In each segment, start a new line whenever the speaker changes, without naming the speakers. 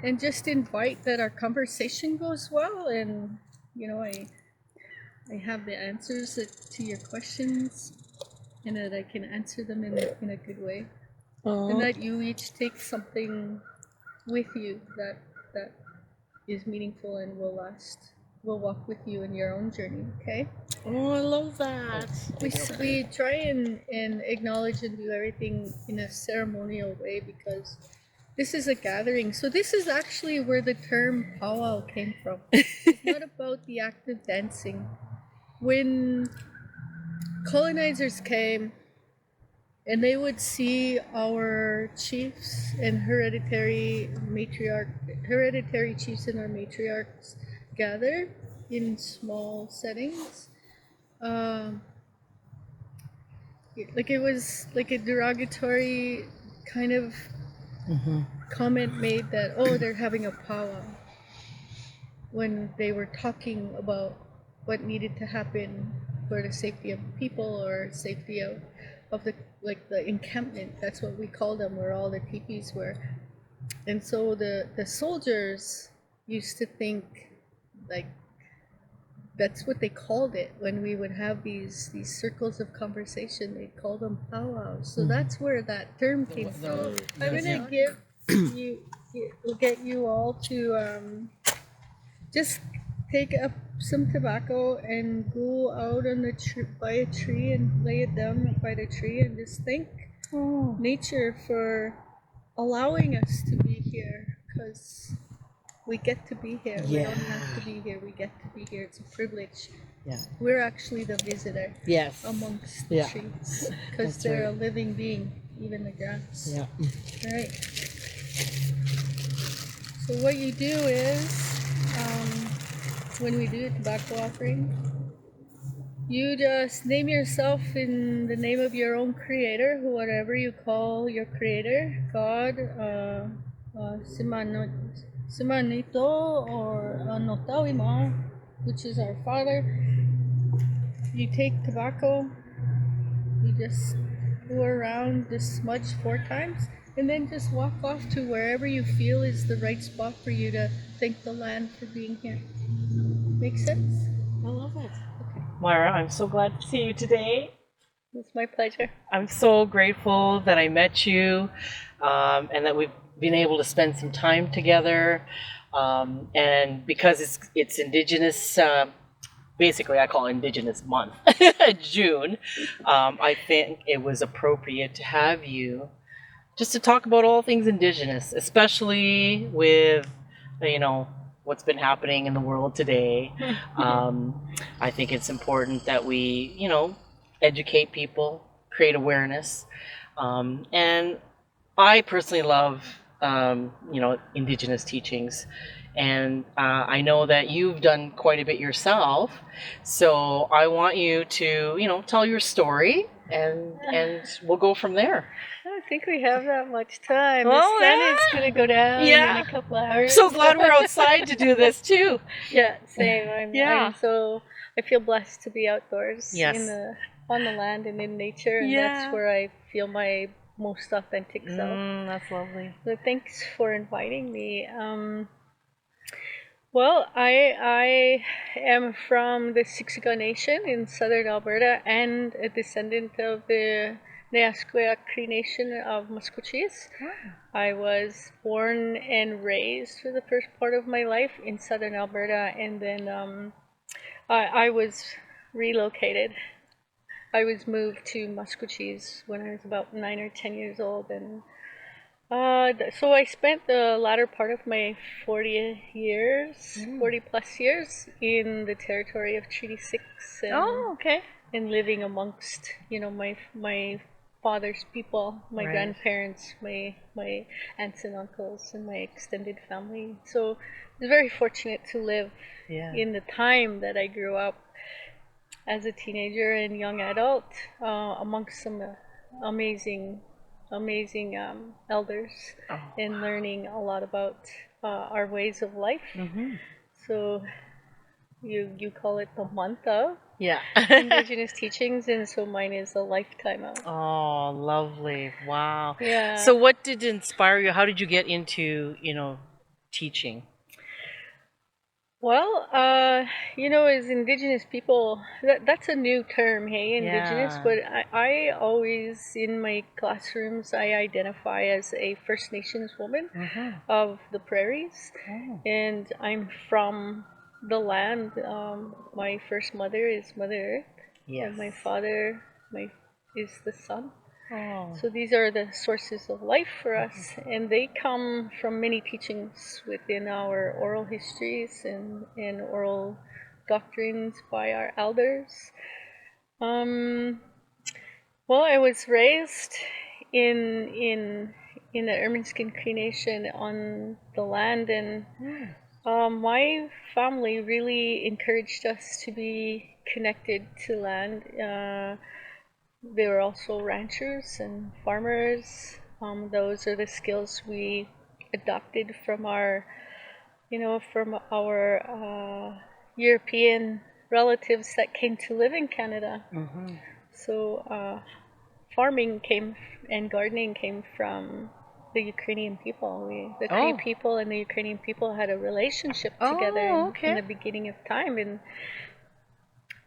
and just invite that our conversation goes well, and I have the answers to your questions, and that I can answer them in a good way, and that you each take something with you that is meaningful and will last. Will walk with you in your own journey. Okay.
Oh, I love that.
We try and acknowledge and do everything in a ceremonial way because this is a gathering. So this is actually where the term powwow came from. It's not about the act of dancing. When colonizers came and they would see our chiefs and hereditary chiefs and our matriarchs gather in small settings, um, like it was like a derogatory kind of comment made that, oh, they're having a powwow, when they were talking about what needed to happen for the safety of the people or safety of the encampment. That's what we call them, where all the teepees were. And so the soldiers used to think like that's what they called it when we would have these circles of conversation. They called them powwows. So that's where that term came from. I'm gonna get you all to just take up some tobacco and go out on by a tree and lay it down by the tree and just thank nature for allowing us to be here, because we get to be here. We don't have to be here. We get to be here. It's a privilege.
Yeah.
We're actually the visitor.
Yes.
Amongst the trees, because they're a living being, even the grass.
Yeah.
All right. So what you do is, when we do a tobacco offering, you just name yourself in the name of your own creator, whatever you call your creator, God, Simanito, or Notawima, which is our Father. You take tobacco, you just go around, just smudge 4 times, and then just walk off to wherever you feel is the right spot for you to thank the land for being here. Make sense?
I love it. Myra, I'm so glad to see you today.
It's my pleasure.
I'm so grateful that I met you, and that we've been able to spend some time together. And because it's Indigenous, basically I call it Indigenous Month, June, I think it was appropriate to have you just to talk about all things Indigenous, especially with, what's been happening in the world today. I think it's important that we, educate people, create awareness. And I personally love, Indigenous teachings. And I know that you've done quite a bit yourself. So I want you to, tell your story, and we'll go from there.
I don't think we have that much time.
Oh,
the sun is going to go down in a couple hours.
So glad we're outside to do this too.
Yeah, same. I feel blessed to be outdoors, on the land and in nature, and that's where I feel my most authentic self.
That's lovely.
So thanks for inviting me. Well, I am from the Siksika Nation in southern Alberta and a descendant of the Neasquea Cree Nation of Musqueam. I was born and raised for the first part of my life in southern Alberta, and then I was relocated. I was moved to Musqueam when I was about 9 or 10 years old, and so I spent the latter part of my 40 plus years in the territory of Treaty 6. And living amongst, my father's people, my grandparents, my aunts and uncles, and my extended family. So I was very fortunate to live in the time that I grew up as a teenager and young adult amongst some amazing elders, and learning a lot about our ways of life. So you call it the month of Indigenous teachings, and so mine is a lifetime of.
Oh, lovely. Wow.
Yeah.
So what did inspire you? How did you get into, teaching?
Well, as Indigenous people, that's a new term, hey, Indigenous.
Yeah.
But I always, in my classrooms, I identify as a First Nations woman of the prairies, and I'm from the land. My first mother is Mother Earth,
Yes.
and my father, is the sun.
Oh.
So these are the sources of life for us, and they come from many teachings within our oral histories and oral doctrines by our elders. Well, I was raised in the Ermineskin Cree Nation on the land, and my family really encouraged us to be connected to land. They were also ranchers and farmers. Those are the skills we adopted from our European relatives that came to live in Canada. So farming and gardening came from the Ukrainian people. The Cree people and the Ukrainian people had a relationship together in the beginning of time, and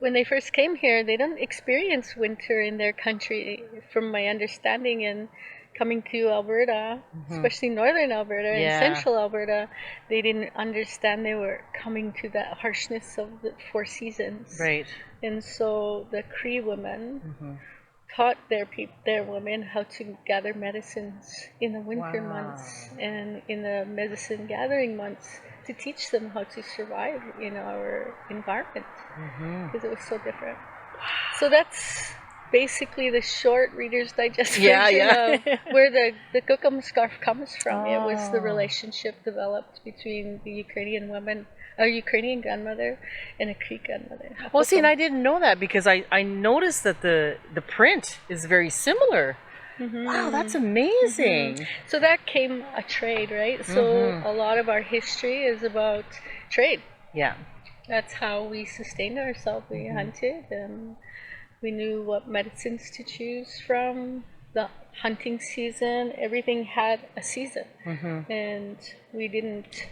when they first came here, they didn't experience winter in their country, from my understanding. And coming to Alberta, especially northern Alberta and central Alberta, they didn't understand they were coming to that harshness of the 4 seasons.
Right.
And so the Cree women taught their women how to gather medicines in the winter months and in the medicine gathering months, to teach them how to survive in our environment, because it was so different. So that's basically the short Reader's Digest version of where the Kukum scarf comes from. It was the relationship developed between the Ukrainian woman, a Ukrainian grandmother, and a Cree grandmother.
Well, see, and I didn't know that, because I noticed that the print is very similar. Wow, that's amazing.
So that came a trade, right? So a lot of our history is about trade.
Yeah.
That's how we sustained ourselves. We hunted, and we knew what medicines to choose from. The hunting season, everything had a season, and we didn't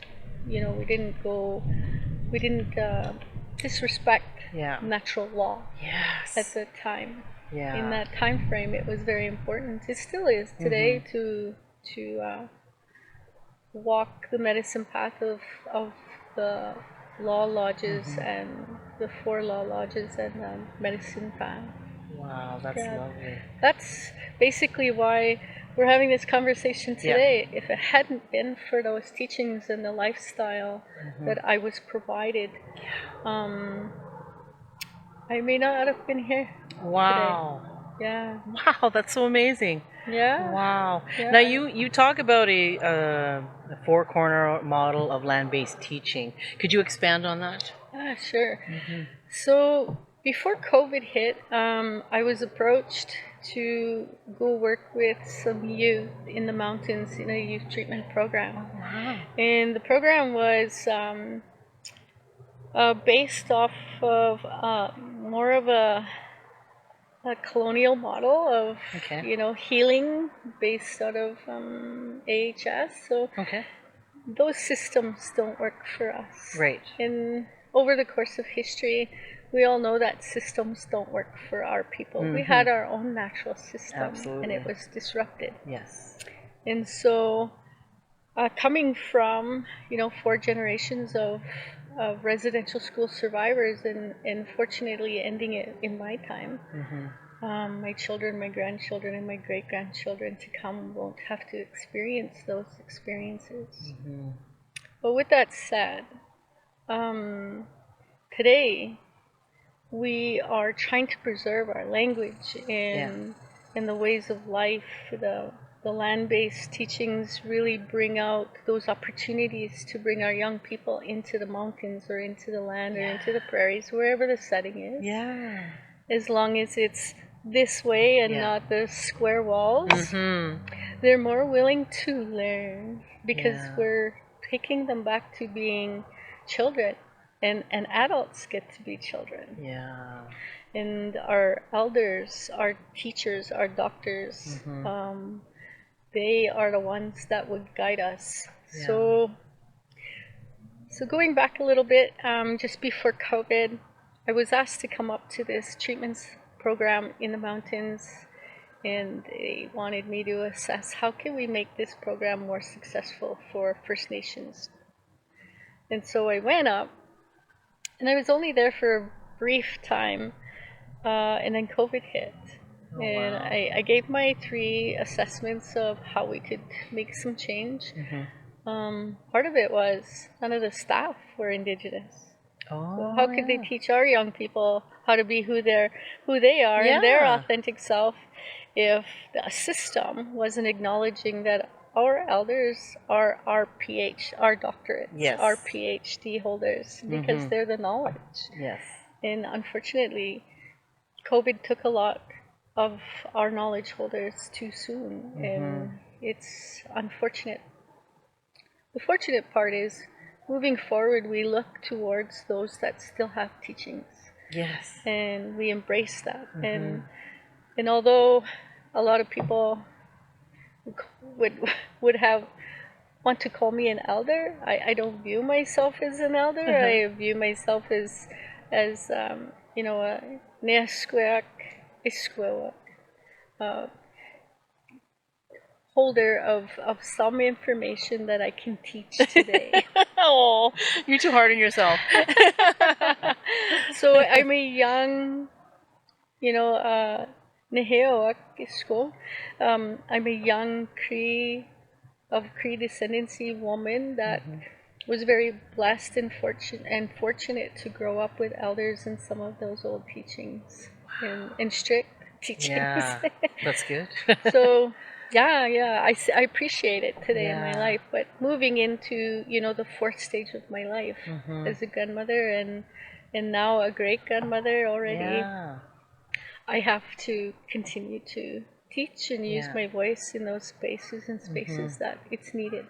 disrespect natural law at the time. In that time frame, it was very important. It still is today to walk the medicine path of the law lodges and the 4 law lodges and the medicine path.
Wow, that's lovely.
That's basically why we're having this conversation today. If it hadn't been for those teachings and the lifestyle that I was provided, I may not have been here today. Yeah.
Wow, that's so amazing.
Yeah.
Wow.
Yeah.
Now you talk about a 4-corner model of land-based teaching. Could you expand on that?
Sure. So before COVID hit, I was approached to go work with some youth in the mountains in a youth treatment program. And the program was based off of more of a colonial model of healing based out of AHS. So those systems don't work for us.
Right.
And over the course of history, we all know that systems don't work for our people. We had our own natural system, and it was disrupted.
Yes.
And so coming from 4 generations of residential school survivors, and fortunately ending it in my time, my children, my grandchildren, and my great-grandchildren to come won't have to experience those experiences. But with that said, today we are trying to preserve our language and the ways of life. The land-based teachings really bring out those opportunities to bring our young people into the mountains or into the land or into the prairies, wherever the setting is.
Yeah.
As long as it's this way and not the square walls, they're more willing to learn, because we're taking them back to being children, and adults get to be children.
Yeah.
And our elders, our teachers, our doctors, they are the ones that would guide us. So So going back a little bit, just before COVID, I was asked to come up to this treatments program in the mountains, and they wanted me to assess how can we make this program more successful for First Nations. And so I went up, and I was only there for a brief time, and then COVID hit.
Oh,
And
wow.
I gave my 3 assessments of how we could make some change. Part of it was none of the staff were Indigenous.
Oh,
So how could they teach our young people how to be who they are and their
Yeah.
authentic self if the system wasn't acknowledging that our elders are our doctorates,
Yes.
our PhD holders, because they're the knowledge.
Yes.
And unfortunately, COVID took a lot of our knowledge holders too soon, and it's unfortunate. The fortunate part is, moving forward, we look towards those that still have teachings,
Yes.
and we embrace that. And although a lot of people would want to call me an elder, I don't view myself as an elder. I view myself as you know, a neasqueak isqueak, holder of some information that I can teach today.
Oh, you're too hard on yourself.
So I'm a young, you know, Neheoak isko. I'm a young Cree descendancy woman that was very blessed and fortunate to grow up with elders and some of those old teachings and strict teachings.
Yeah, that's good.
So yeah, I appreciate it today in my
Yeah.
life. But moving into, you know, the 4th stage of my life as a grandmother and now a great grandmother already,
Yeah.
I have to continue to teach and use
Yeah.
my voice in those spaces that it's needed.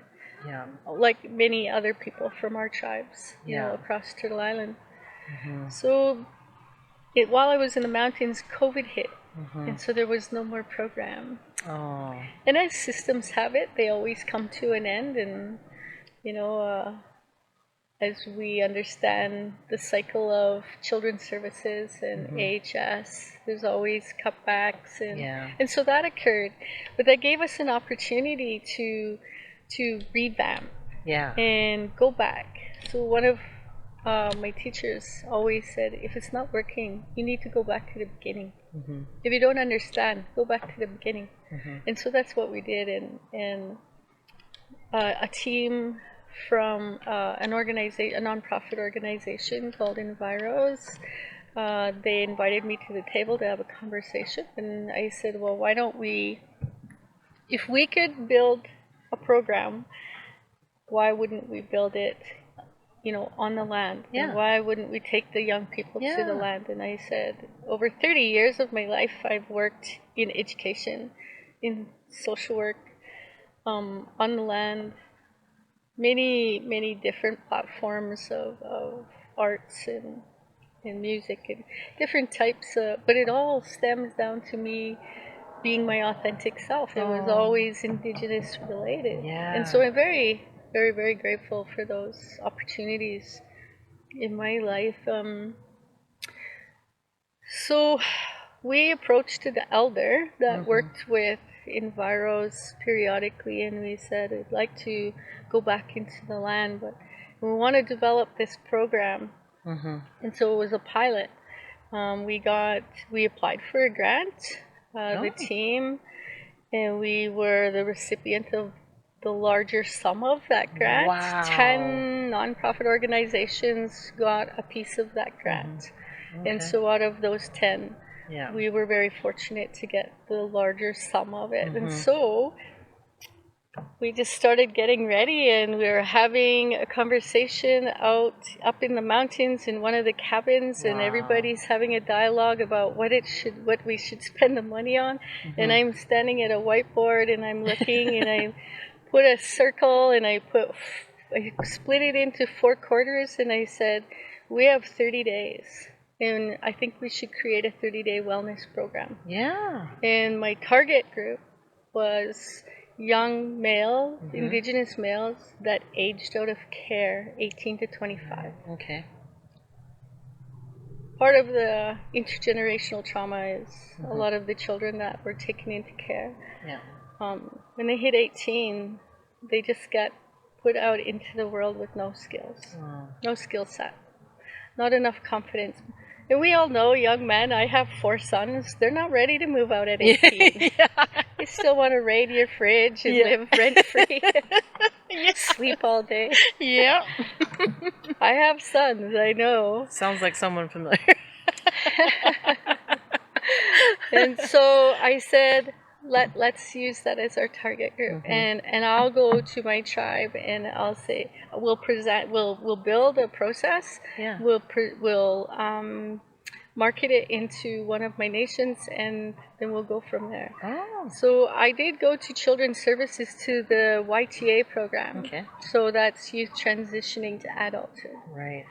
Yeah.
Like many other people from our tribes, you know,
Yeah.
across Turtle Island. So while I was in the mountains, COVID hit, and so there was no more program.
Oh.
And as systems have it, they always come to an end, and you know, as we understand the cycle of children's services and AHS, there's always cutbacks, and so that occurred. But that gave us an opportunity to revamp
Yeah.
and go back. So one of my teachers always said, if it's not working, you need to go back to the beginning. If you don't understand, go back to the beginning. And so that's what we did, and a team from a nonprofit organization called Enviros. They invited me to the table to have a conversation, and I said, well, why don't we, if we could build a program, why wouldn't we build it, you know, on the land?
Yeah.
And why wouldn't we take the young people to the
Yeah.
land? And I said, over 30 years of my life, I've worked in education, in social work, on the land, many different platforms of arts and music and different types of, but it all stems down to me being my authentic self. It was always Indigenous related.
Yeah.
And so I'm very grateful for those opportunities in my life. So we approached the elder that worked with Enviros periodically, and we said we'd like to go back into the land, but we want to develop this program. And so it was a pilot. We applied for a grant, the team, and we were the recipient of the larger sum of that grant.
Wow.
10 nonprofit organizations got a piece of that grant. And so out of those 10, we were very fortunate to get the larger sum of it. And so we just started getting ready, and we were having a conversation up in the mountains in one of the cabins, and everybody's having a dialogue about what we should spend the money on. And I'm standing at a whiteboard, and I'm looking, and I put a circle, and I split it into 4 quarters, and I said, we have 30 days. And I think we should create a 30-day wellness program.
Yeah.
And my target group was young males, Indigenous males, that aged out of care, 18 to 25.
Okay.
Part of the intergenerational trauma is a lot of the children that were taken into care.
Yeah.
When they hit 18, they just get put out into the world with no skills, no skill set, not enough confidence. And we all know young men, I have 4 sons, they're not ready to move out at 18. They still want to raid your fridge and live rent-free, sleep all day.
Yeah.
I have sons, I know.
Sounds like someone familiar.
And so I said, let's use that as our target group, and I'll go to my tribe and I'll say we'll build a process.
Yeah.
We'll market it into one of my nations, and then we'll go from there.
Oh.
So I did go to Children's Services to the YTA program.
Okay.
So that's youth transitioning to adulthood.
Right.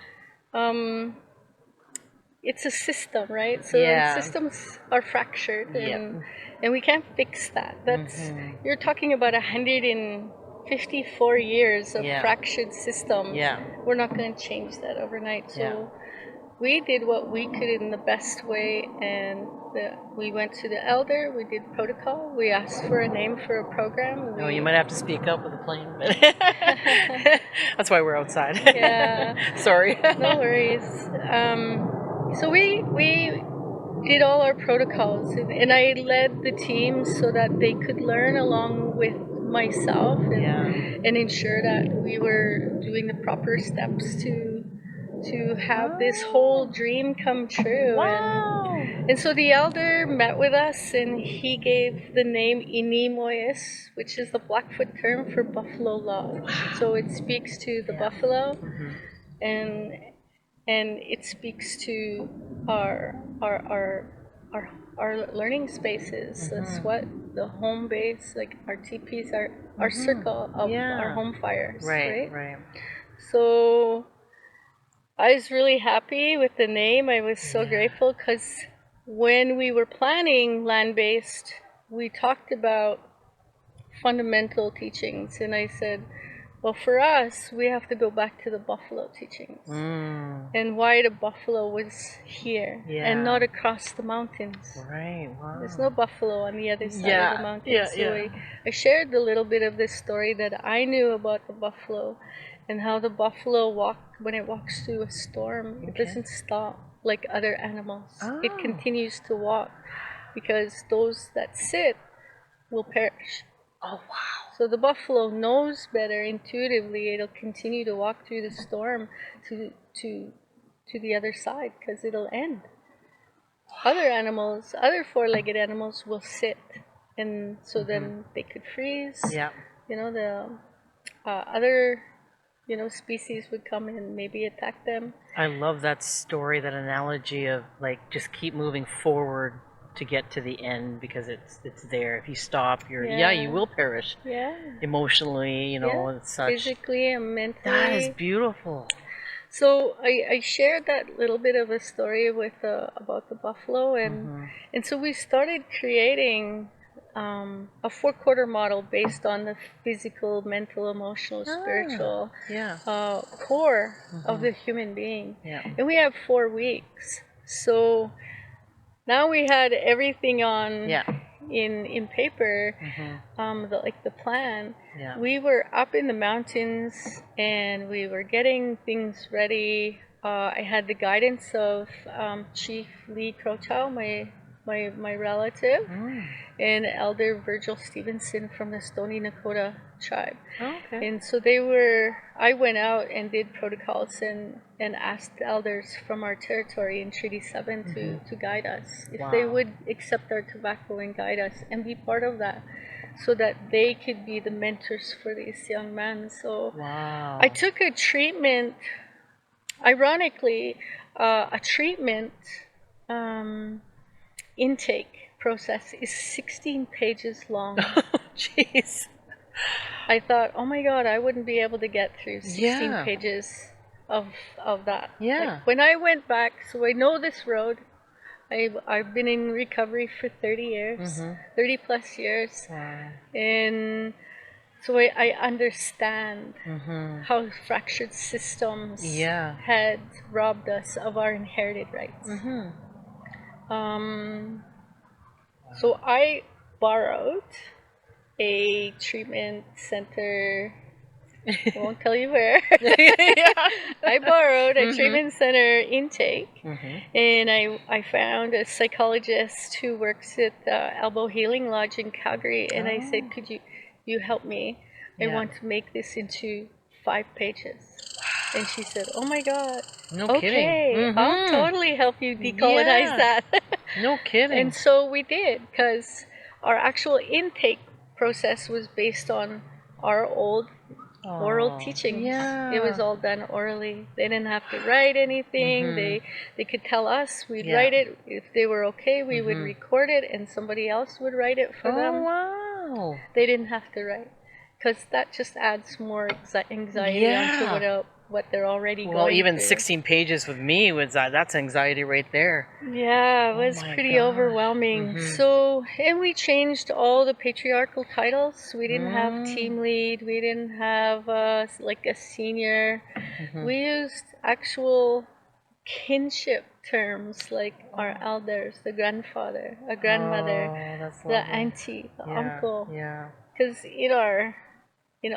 It's a system, right? So systems are fractured, and we can't fix that. That's you're talking about 154 years of fractured system.
Yeah.
We're not going to change that overnight. So we did what we could in the best way, and we went to the elder. We did protocol. We asked for a name for a program.
You might have to speak up with the plane. That's why we're outside.
Yeah.
Sorry.
No worries. So we did all our protocols, and I led the team so that they could learn along with myself and ensure that we were doing the proper steps to have this whole dream come true.
Wow.
And so the elder met with us, and he gave the name immemorial, which is the Blackfoot term for buffalo love. So it speaks to the buffalo, and it speaks to our learning spaces. That's what the home base, like our teepees, our circle of our home fires. Right. So I was really happy with the name. I was so grateful, because when we were planning land-based, we talked about fundamental teachings, and I said, well, for us, we have to go back to the buffalo teachings and why the buffalo was here and not across the mountains.
Right. Wow.
There's no buffalo on the other side of the mountains. So I shared a little bit of this story that I knew about the buffalo, and how the buffalo when it walks through a storm, it doesn't stop like other animals. It continues to walk, because those that sit will perish.
Oh, wow.
So the buffalo knows better intuitively. It'll continue to walk through the storm to the other side, because it'll end. Other animals, other 4-legged animals, will sit, and so then they could freeze.
Yeah.
The other species would come and maybe attack them.
I love that story, that analogy of like just keep moving forward to get to the end, because it's there. If you stop, you will perish. Yeah. Emotionally, and such.
Physically and mentally.
That is beautiful.
So I shared that little bit of a story with about the buffalo, and so we started creating a 4-quarter model based on the physical, mental, emotional, spiritual core of the human being. Yeah. And we have 4 weeks. So now we had everything on in paper, the plan. Yeah. We were up in the mountains, and we were getting things ready. I had the guidance of Chief Lee Crochow, my relative, and Elder Virgil Stevenson from the Stoney Nakoda tribe. Okay. And so I went out and did protocols and asked elders from our territory in Treaty 7 to guide us, if they would accept our tobacco and guide us and be part of that, so that they could be the mentors for these young men. So I took a treatment, ironically, a treatment intake process is 16 pages long. Oh, jeez. I thought, oh my God, I wouldn't be able to get through 16 pages of that. Yeah. Like, when I went back, so I know this road, I've been in recovery for 30 years, 30 plus years,
Wow.
and so I understand how fractured systems
Yeah.
had robbed us of our inherited rights. So I borrowed a treatment center. I won't tell you where. I borrowed a treatment center intake, and I found a psychologist who works at the Elbow Healing Lodge in Calgary, and I said, could you help me? I want to make this into 5 pages. And she said, oh my God.
No
Okay,
kidding.
I'll totally help you decolonize that.
No kidding.
And so we did, because our actual intake process was based on our old oral teachings.
Yeah.
It was all done orally. They didn't have to write anything. They could tell us, we'd write it. If they were okay, we would record it, and somebody else would write it for them.
Wow.
They didn't have to write, because that just adds more anxiety onto what they're already going through.
Well, even 16 pages with me was that's anxiety right there.
Yeah, it was pretty overwhelming. So, and we changed all the patriarchal titles. We didn't have team lead. We didn't have like a senior. We used actual kinship terms, like our elders, the grandfather, a grandmother, the auntie, the uncle.
Yeah.
Because in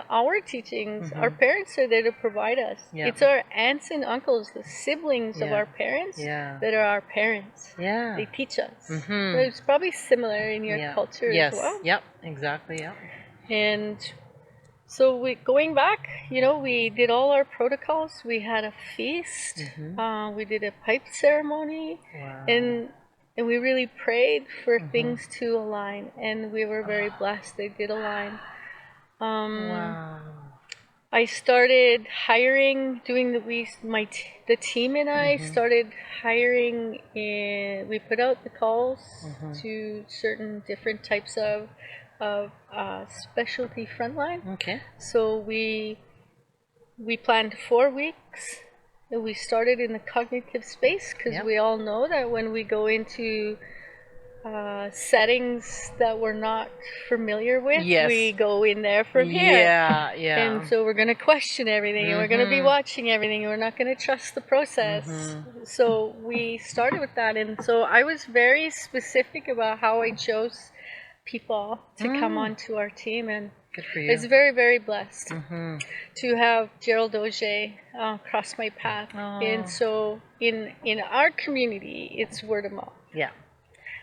our teachings, our parents are there to provide us. It's our aunts and uncles, the siblings of our parents, that are our parents.
Yeah.
They teach us. So it's probably similar in your culture as well.
Yep. Exactly. Yep.
And so going back, we did all our protocols. We had a feast. We did a pipe ceremony.
Wow.
And we really prayed for things to align. And we were very blessed they did align.
Wow.
I started hiring, the team and I started hiring, and we put out the calls to certain different types of specialty frontline.
Okay.
So we planned 4 weeks, and we started in the cognitive space, because we all know that when we go into settings that we're not familiar with, we go in there from here.
Yeah.
And so we're going to question everything, and we're going to be watching everything, and we're not going to trust the process. So we started with that, and so I was very specific about how I chose people to come onto our team, and
good for you.
I was very, very blessed to have Gerald Auger cross my path. And so in our community, it's word of mouth.
Yeah.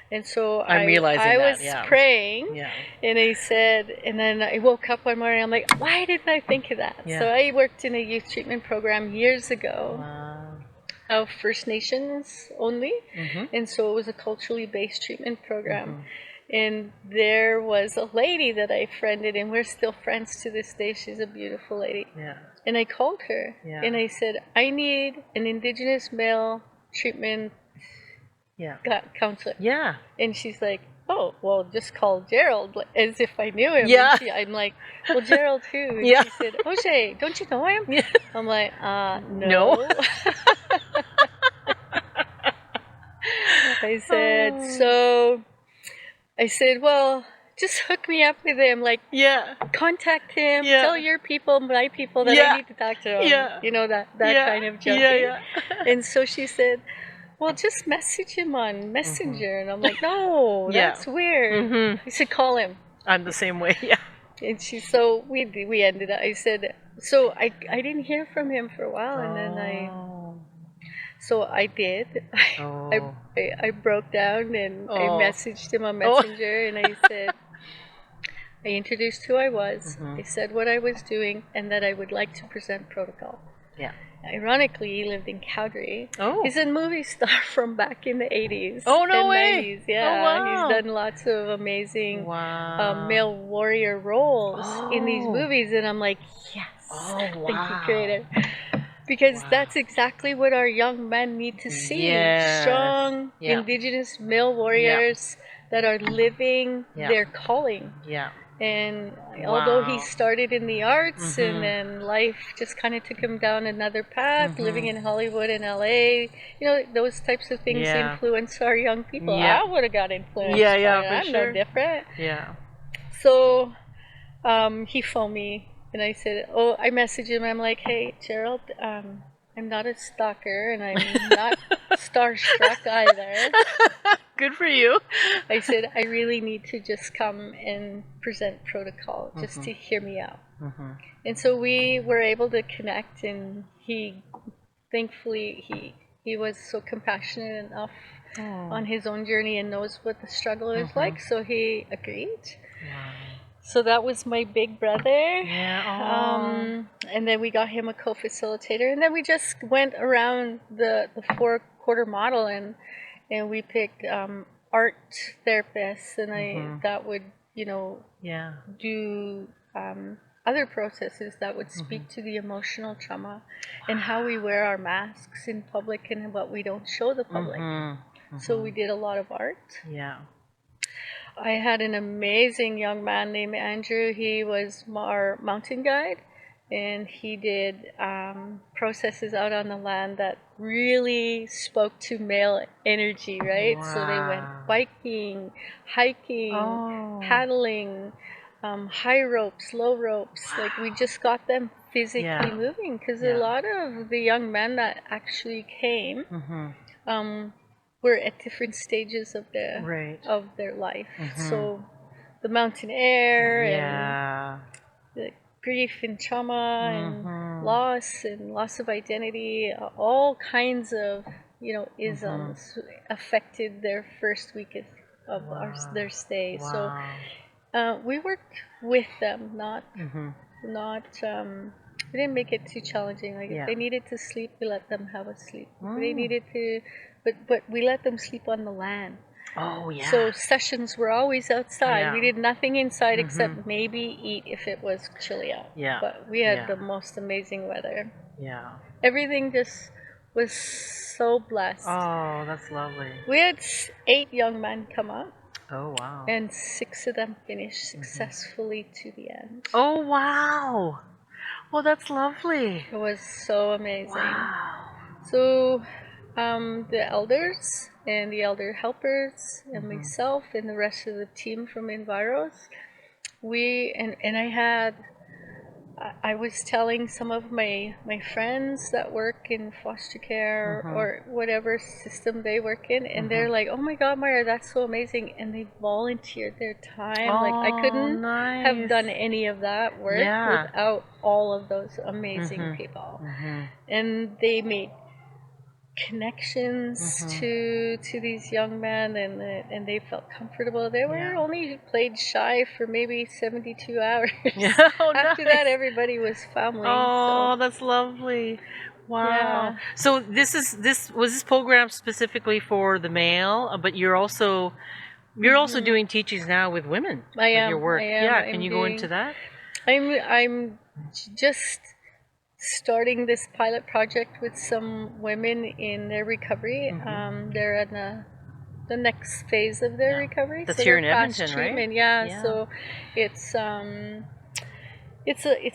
And so
I
was praying, and I said, and then I woke up one morning, I'm like, why didn't I think of that? So I worked in a youth treatment program years ago of First Nations only, and so it was a culturally based treatment program. And there was a lady that I friended, and we're still friends to this day. She's a beautiful lady.
Yeah.
And I called her, and I said, I need an Indigenous male treatment counselor. Yeah. And she's like, oh, well, just call Gerald, as if I knew him.
Yeah.
And I'm like, well, Gerald who? And she said, Auger, don't you know him? Yeah. I'm like, no. I said, well, just hook me up with him. Like, contact him. Tell your people, my people, that I need to talk to him.
Yeah.
You know, that kind of joking. Yeah. And so she said, well, just message him on Messenger. And I'm like, no, that's weird. I said, call him.
I'm the same way,
And so we ended up, I said, so I didn't hear from him for a while. And then so I did. I broke down, and I messaged him on Messenger, and I said, I introduced who I was. I said what I was doing, and that I would like to present protocol. Yeah. Ironically, he lived in Calgary. Oh. He's a movie star from back in the 80s.
Oh, no
way. 90s. Yeah.
Oh, wow.
He's done lots of amazing male warrior roles in these movies. And I'm like, yes. Oh, wow. Thank you, Creator. Because that's exactly what our young men need to see. Strong, Indigenous male warriors that are living their calling. Yeah. And although he
Wow.
started in the arts, and then life just kind of took him down another path, living in Hollywood and LA, those types of things
Yeah.
influence our young people.
Yeah.
I would have got influenced
Yeah,
by
yeah,
it.
for
I'm
sure.
no different.
Yeah.
So he phoned me, and I said, I messaged him. I'm like, hey, Gerald, I'm not a stalker, and I'm not starstruck either.
Good for you.
I said, I really need to just come and present protocol just to hear me out. And so we were able to connect, and thankfully, he was so compassionate enough on his own journey and knows what the struggle is like, so he agreed.
Wow.
So that was my big brother.
Yeah.
And then we got him a co-facilitator, and then we just went around the 4-quarter model, and we picked art therapists, and that would
Yeah.
do other processes that would speak to the emotional trauma and how we wear our masks in public and what we don't show the public. So we did a lot of art.
Yeah.
I had an amazing young man named Andrew. He was our mountain guide, and he did processes out on the land that really spoke to male energy, right? So they went
Wow.
biking, hiking, paddling, high ropes, low ropes. Like, we just got them physically moving, because a lot of the young men that actually came were at different stages of their life. So the mountain air and the grief and trauma and loss of identity, all kinds of isms affected their first week of their stay. So we worked with them, not we didn't make it too challenging. Like, if they needed to sleep, we let them have a sleep. If they needed to, but we let them sleep on the land.
Oh, yeah.
So sessions were always outside.
Yeah.
We did nothing inside except maybe eat if it was chilly out.
Yeah.
But we had the most amazing weather.
Yeah.
Everything just was so blessed.
Oh, that's lovely.
We had 8 young men come up.
Oh, wow.
And 6 of them finished successfully to the end.
Oh, wow. Well, that's lovely.
It was so amazing.
Wow.
So the elders and the elder helpers and myself and the rest of the team from Enviros, I was telling some of my friends that work in foster care or whatever system they work in, and they're like, oh my God, Myra, that's so amazing. And they volunteered their time. Like, I couldn't have done any of that work without all of those amazing people. And they made connections to these young men, and they felt comfortable. They were only played shy for maybe 72 hours. After that, everybody was family.
Oh, that's lovely. Wow. So this was this program specifically for the male, but you're also doing teachings now with women.
I am.
Your work.
I am.
Yeah. Can you go into that?
I'm just starting this pilot project with some women in their recovery. They're in the next phase of their recovery.
That's
so
here in
fast
Edmonton,
treatment.
right?
Yeah. So it's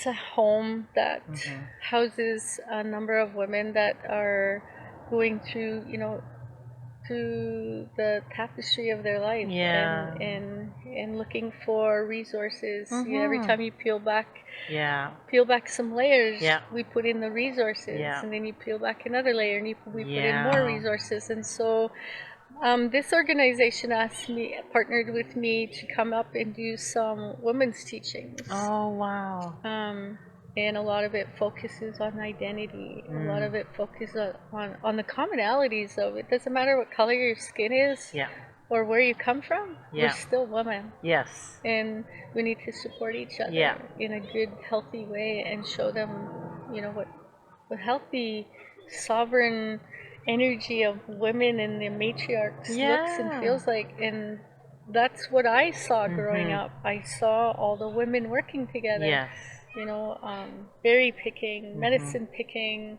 a home that houses a number of women that are going through through the tapestry of their life, and looking for resources. Every time you peel back some layers, we put in the resources, and then you peel back another layer, and we put in more resources. And so this organization partnered with me to come up and do some women's teachings.
Oh, wow.
And a lot of it focuses on identity. A lot of it focuses on the commonalities of it. Doesn't matter what color your skin is or where you come from. We're still women.
Yes.
And we need to support each other in a good, healthy way, and show them, what healthy, sovereign energy of women and the matriarchs looks and feels like. And that's what I saw growing up. I saw all the women working together.
Yes.
Berry picking, medicine picking,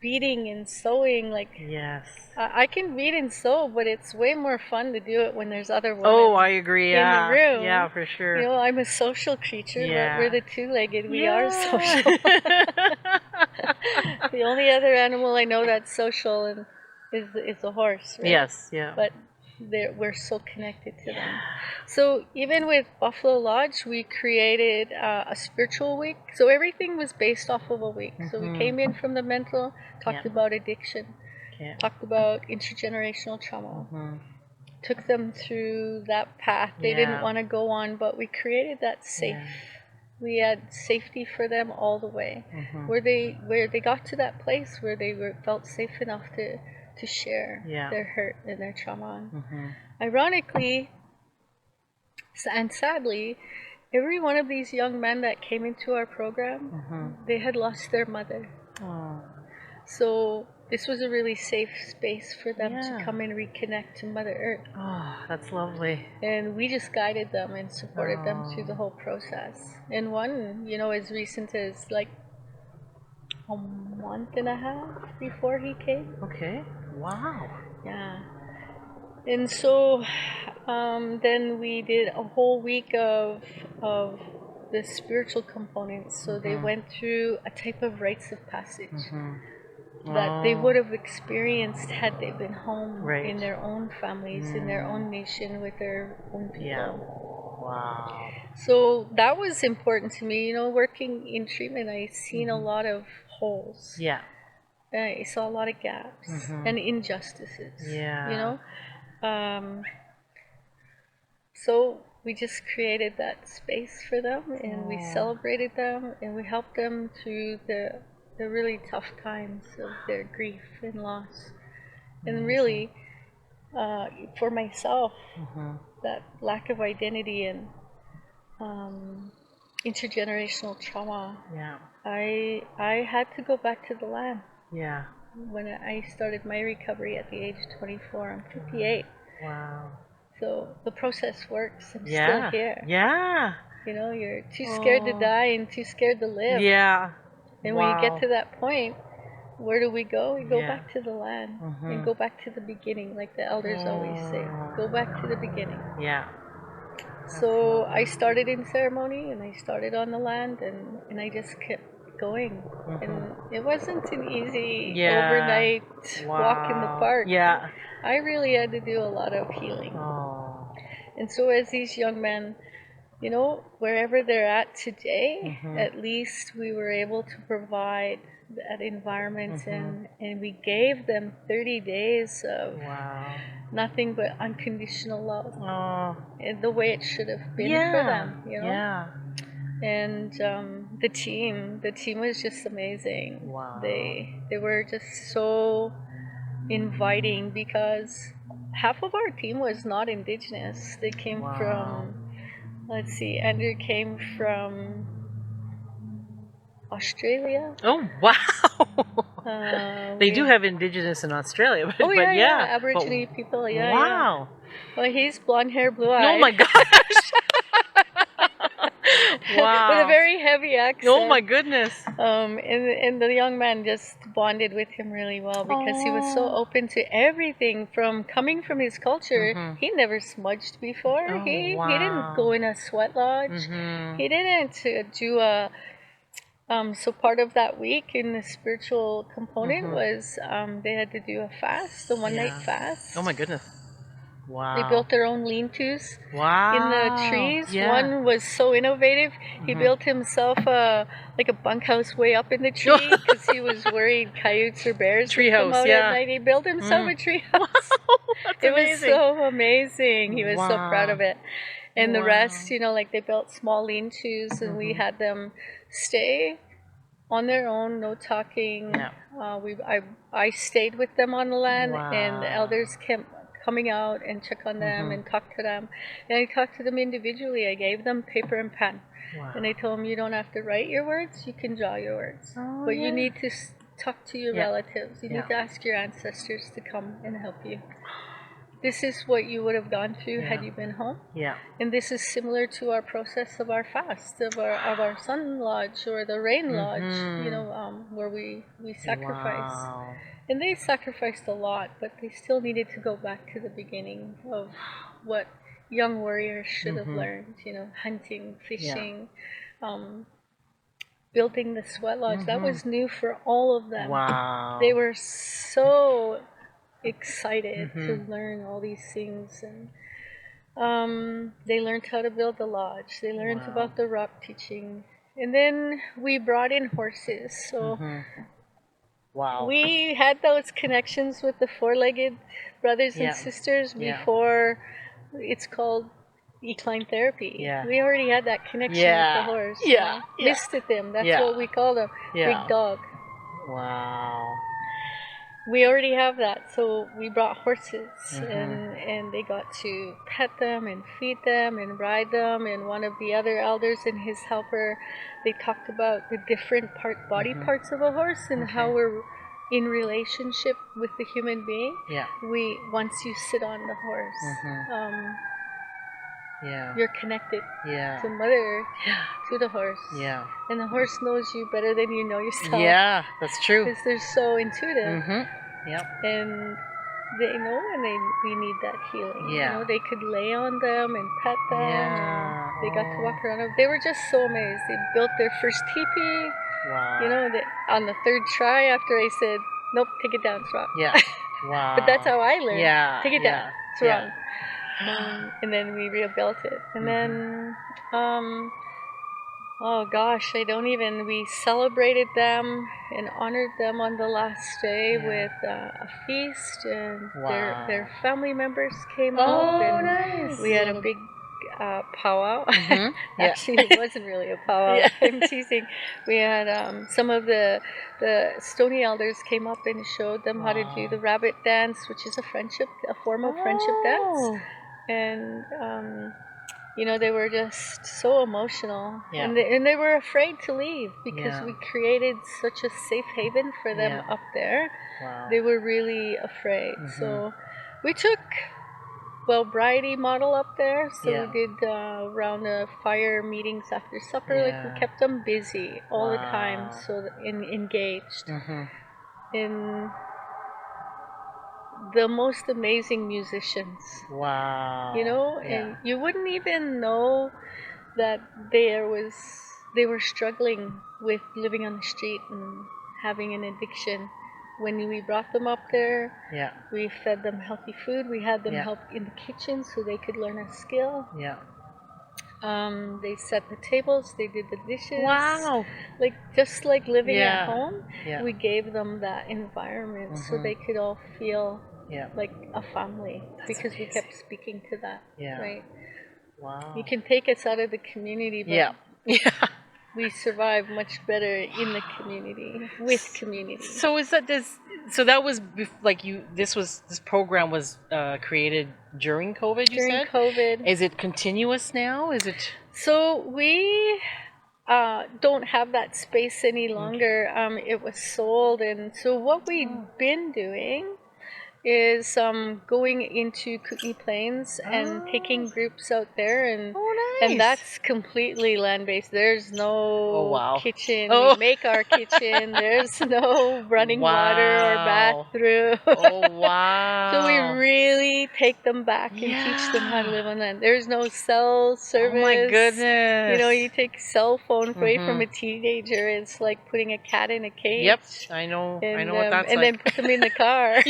beading and sewing. Like
Yes.
I can bead and sew, but it's way more fun to do it when there's other women
Oh, I agree.
in
Yeah.
the room.
Yeah, for sure.
You know, I'm a social creature.
Yeah.
We're the two-legged. We
Yeah.
are social. The only other animal I know that's social and is a horse, right?
Yes. Yeah.
But we're so connected to them. So even with Buffalo Lodge, we created a spiritual week. So everything was based off of a week. So we came in from the mental, talked about addiction, talked about intergenerational trauma, took them through that path they didn't want to go on, but we created that safe. We had safety for them all the way, where they got to that place where they felt safe enough to share their hurt and their trauma. Ironically, and sadly, every one of these young men that came into our program, they had lost their mother. So this was a really safe space for them to come and reconnect to Mother Earth.
Oh, that's lovely.
And we just guided them and supported them through the whole process. And one, you know, as recent as like a month and a half before he came.
Okay. Wow.
Yeah. And so then we did a whole week of the spiritual components. So they went through a type of rites of passage that they would have experienced had they been home in their own families, in their own nation, with their own people.
Yeah. Wow.
So that was important to me. You know, working in treatment, I seen a lot of holes.
Yeah.
I saw a lot of gaps and injustices.
Yeah.
You know? So we just created that space for them, and we celebrated them, and we helped them through the really tough times of their grief and loss. And really, for myself, that lack of identity and intergenerational trauma, I had to go back to the land.
Yeah.
When I started my recovery at the age of 24, I'm 58.
Wow.
So the process works. I'm still here.
Yeah.
You know, you're too scared to die and too scared to live.
Yeah.
And when you get to that point, where do we go? We go back to the land and go back to the beginning, like the elders always say. Go back to the beginning.
Yeah.
So I started in ceremony, and I started on the land, and I just kept going. And it wasn't an easy overnight walk in the park.
Yeah.
I really had to do a lot of healing. And so as these young men, you know, wherever they're at today, at least we were able to provide that environment, and we gave them 30 days of nothing but unconditional love, and the way it should have been for them, you know. And the team was just amazing. They were just so inviting, because half of our team was not Indigenous. They came from, let's see, Andrew came from Australia.
Oh, wow. They do have Indigenous in Australia, but,
Aborigine people,
wow.
Well, he's blonde hair, blue eyes.
Oh my gosh. Wow.
With a very heavy accent.
Oh my goodness.
And the young man just bonded with him really well, because he was so open to everything from coming from his culture. He never smudged before. He didn't go in a sweat lodge. He didn't do a so part of that week in the spiritual component was they had to do a fast, a one-night fast.
Oh my goodness. Wow.
They built their own lean-tos in the trees. One was so innovative. He built himself like a bunkhouse way up in the tree, because he was worried coyotes or bears would come out at night. He built himself a tree house.
That's
it
amazing.
was so amazing. He was so proud of it. And the rest, you know, like they built small lean-tos, and we had them stay on their own, no talking. I stayed with them on the land, and the elders kept coming out and check on them and talk to them. And I talked to them individually. I gave them paper and pen. And I told them, you don't have to write your words, you can draw your words. But you need to talk to your relatives. You need to ask your ancestors to come and help you. this is what you would have gone through
Yeah.
had you been home.
Yeah.
And this is similar to our process of our fast, of our sun lodge or the rain lodge, you know, where we sacrifice.
Wow.
And they sacrificed a lot, but they still needed to go back to the beginning of what young warriors should have learned, you know, hunting, fishing, building the sweat lodge. That was new for all of them.
Wow.
They were so excited to learn all these things, and they learned how to build the lodge. They learned about the rock teaching, and then we brought in horses. So
Wow.
we had those connections with the four-legged brothers and sisters before it's called equine therapy.
Yeah.
We already had that connection with the horse.
Yeah.
Listed them. That's what we call them. Big dog.
Wow.
We already have that, so we brought horses, and they got to pet them and feed them and ride them. And one of the other elders and his helper, they talked about the different body parts of a horse and how we're in relationship with the human being.
Yeah.
Once you sit on the horse, you're connected to mother, to the horse.
Yeah.
And the horse knows you better than you know yourself.
Yeah, that's true.
Because they're so intuitive.
Yep.
And they know when we need that healing.
Yeah.
You know, they could lay on them and pet them.
Yeah.
And they got to walk around them. They were just so amazed. They built their first teepee.
Wow.
You know, on the third try after I said, nope, take it down, it's wrong.
Yeah. Wow.
But that's how I learned.
Yeah.
Take it down, it's wrong. And then we rebuilt it. And then, oh gosh, we celebrated them and honored them on the last day with a feast, and their family members came up, and
nice.
we had a big powwow. Actually, it wasn't really a powwow. I'm teasing. We had some of the Stony elders came up and showed them how to do the rabbit dance, which is a form of friendship dance. And you know, they were just so emotional, and they were afraid to leave because we created such a safe haven for them up there.
Wow.
They were really afraid. So we took Bridie model up there. So we did around the fire meetings after supper. Like, we kept them busy all the time, so engaged. And the most amazing musicians.
Wow.
You know, and you wouldn't even know that they were struggling with living on the street and having an addiction. When we brought them up there, we fed them healthy food. We had them help in the kitchen so they could learn a skill. They set the tables, they did the dishes.
Wow.
Like, just like living at home, we gave them that environment so they could all feel like a family. That's because amazing. We kept speaking to that. Right?
Wow.
You can take us out of the community, but we survive much better in the community, with community.
So that was like this program was created during COVID, you said?
During COVID.
Is it continuous now? Is it?
So we don't have that space any longer. It was sold, and so what we've been doing is going into Kootenay Plains and taking groups out there, and and that's completely land-based. There's no kitchen. We make our kitchen. There's no running water or bathroom. So we really take them back and teach them how to live on land. There's no cell service.
Oh my goodness.
You know, you take cell phone away from a teenager, it's like putting a cat in a cage.
Yep, I know.
And,
I know what that's
and
like.
then put them in the car.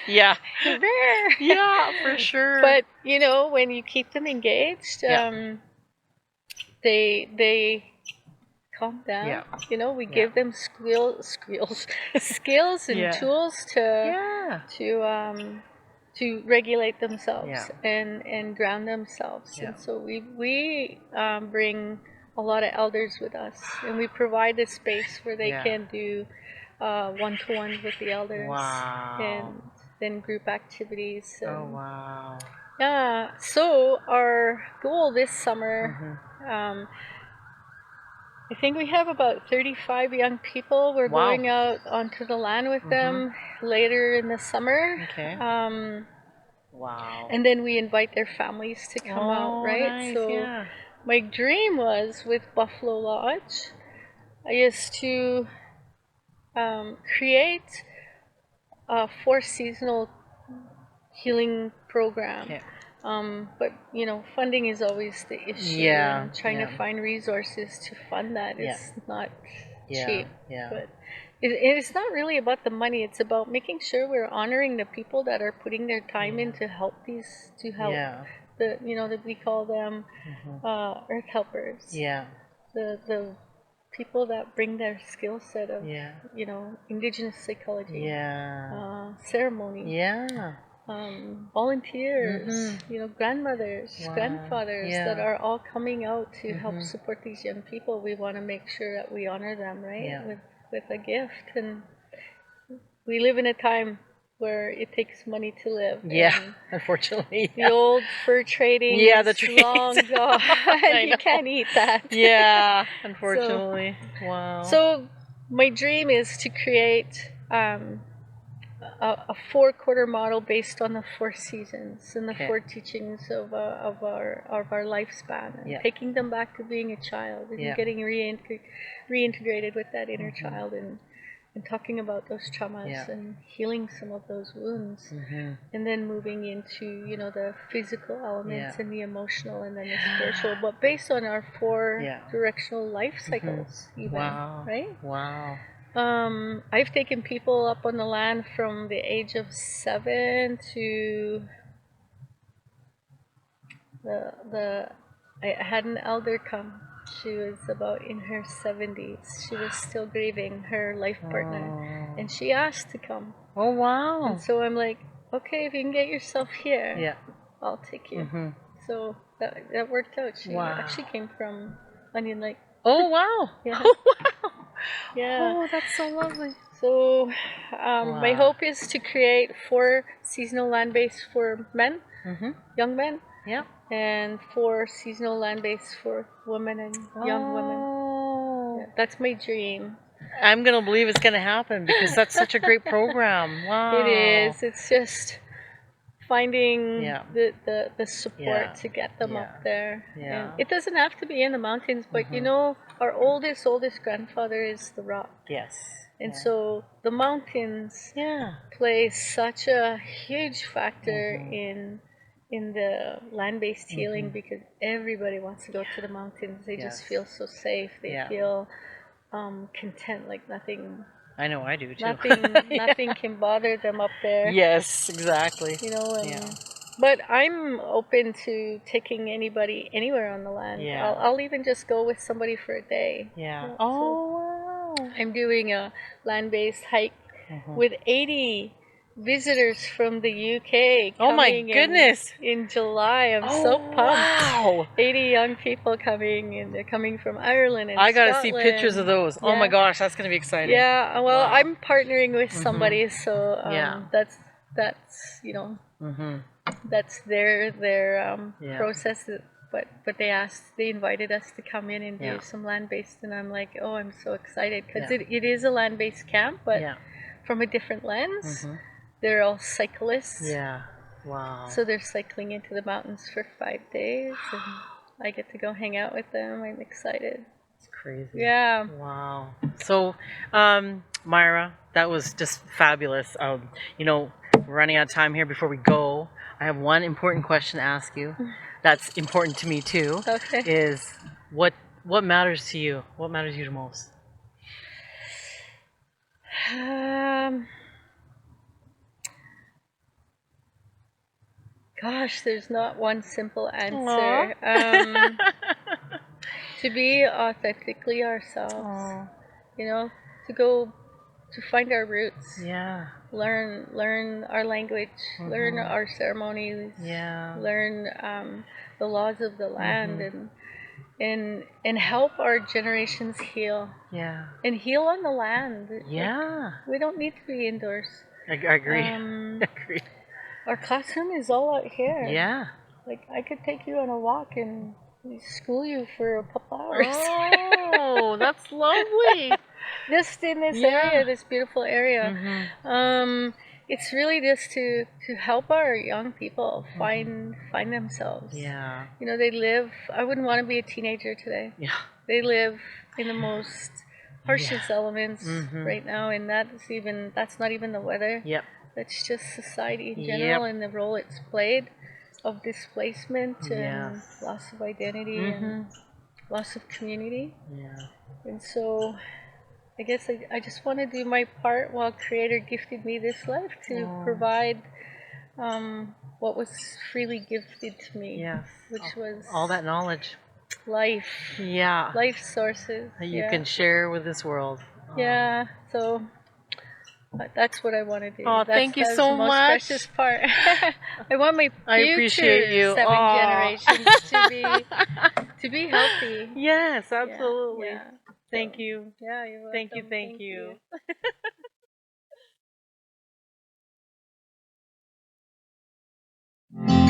Yeah, for sure.
But you know, when you keep them engaged, they calm down. You know, we give them skills and tools to regulate themselves and ground themselves. And so we bring a lot of elders with us, and we provide a space where they can do one-to-one with the elders, and then group activities. So our goal this summer, I think we have about 35 young people. We're
Wow.
going out onto the land with them later in the summer.
Okay. Wow.
And then we invite their families to come out, right?
Nice,
So
yeah.
my dream was with Buffalo Lodge, I used to create a 4 seasonal healing program.
Okay.
But you know, funding is always the issue,
Yeah,
and trying
yeah.
to find resources to fund that
Yeah.
is not
Yeah,
cheap.
yeah.
But it's not really about the money. It's about making sure we're honoring the people that are putting their time in to help
Yeah.
the that we call them earth helpers.
Yeah.
The people that bring their skill set of
Yeah.
Indigenous psychology,
Yeah.
ceremony,
Yeah.
volunteers, grandmothers,
Wow.
grandfathers that
Yeah.
are all coming out to help support these young people. We want to make sure that we honor them, right?
Yeah.
With a gift. And we live in a time where it takes money to live.
Yeah.
And
Unfortunately.
the old fur trading
Yeah, the
is
trades.
long gone.
I
You
know.
can't eat that.
Yeah. Unfortunately. Wow.
So my dream is to create a 4-quarter model based on the 4 seasons and the
Okay.
4 teachings of our lifespan, and
Yeah.
taking them back to being a child and
Yeah.
getting reintegrated with that inner child, and talking about those traumas
Yeah.
and healing some of those wounds, and then moving into the physical elements
Yeah.
and the emotional and then the spiritual, but based on our 4
Yeah.
directional life cycles, even.
Wow.
Right?
Wow.
I've taken people up on the land from the age of 7 to I had an elder come. She was about in her 70s. She was still grieving her life partner, and she asked to come.
Oh, wow.
And so I'm like, okay, if you can get yourself here,
Yeah.
I'll take you. So that worked out. She
Wow.
actually came from Onion Lake.
Oh, wow.
Yeah.
Oh, wow.
Yeah.
Oh, that's so lovely.
So my hope is to create 4 seasonal land base for men, young men,
Yeah.
and 4 seasonal land base for women and young women.
Oh.
Yeah, that's my dream.
I'm going to believe it's going to happen because that's such a great program. Wow.
It is. It's just finding
Yeah.
the support
Yeah.
to get them
Yeah.
up there.
Yeah.
And it doesn't have to be in the mountains, but our oldest grandfather is the rock.
Yes.
And so the mountains
Yeah.
play such a huge factor in the land-based healing, because everybody wants to go to the mountains. They just feel so safe. They feel content, like nothing.
I know, I do too.
Nothing can bother them up there.
Yes, exactly.
But I'm open to taking anybody anywhere on the land.
Yeah.
I'll even just go with somebody for a day.
Yeah.
So
Wow.
I'm doing a land-based hike with 80 visitors from the UK coming
Oh my goodness.
in July. I'm so pumped.
Wow.
80 young people coming, and they're coming from Ireland and
I got to see
Scotland.
pictures of those. Oh my gosh, that's going to be exciting.
Yeah, well,
Wow.
I'm partnering with somebody, so that's that's their process. But they invited us to come in and do some land-based, and I'm like, oh, I'm so excited, because it is a land-based camp, but from a different lens. They're all cyclists.
Yeah. Wow.
So they're cycling into the mountains for 5 days, and I get to go hang out with them. I'm excited.
It's crazy.
Yeah.
Wow. So, Myra, that was just fabulous. We're running out of time here before we go. I have one important question to ask you. That's important to me too.
Okay.
Is what matters to you? What matters to you the most?
Gosh, there's not one simple answer. To be authentically ourselves. To find our roots.
Yeah.
Learn our language. Learn our ceremonies.
Yeah.
Learn the laws of the land, and help our generations heal.
Yeah.
And heal on the land.
Yeah.
We don't need to be indoors.
I agree. I agree.
Our classroom is all out here.
Yeah.
Like, I could take you on a walk and school you for a couple hours.
Oh, Oh, that's lovely.
Just in this
Yeah.
area, this beautiful area.
Mhm.
It's really just to help our young people find themselves.
Yeah.
You know, they live. I wouldn't want to be a teenager today.
Yeah.
They live in the most harshest
Yeah.
elements right now, and that's not even the weather.
Yep.
That's just society in general and the role it's played of displacement and
Yes.
loss of identity and loss of community.
Yeah.
And so I guess I just want to do my part while Creator gifted me this life to provide what was freely gifted to me,
Yes.
which was
All that knowledge.
life,
Yeah.
life sources.
That you can share with this world.
Yeah, so that's what I want to do.
Oh, thank you
That's
so
the most
much.
precious part. I want my
I appreciate
future
you.
7 generations to be healthy.
Yes,
Yeah,
absolutely.
yeah.
Thank
So,
you.
yeah, you're welcome.
Thank you. Thank you.
you.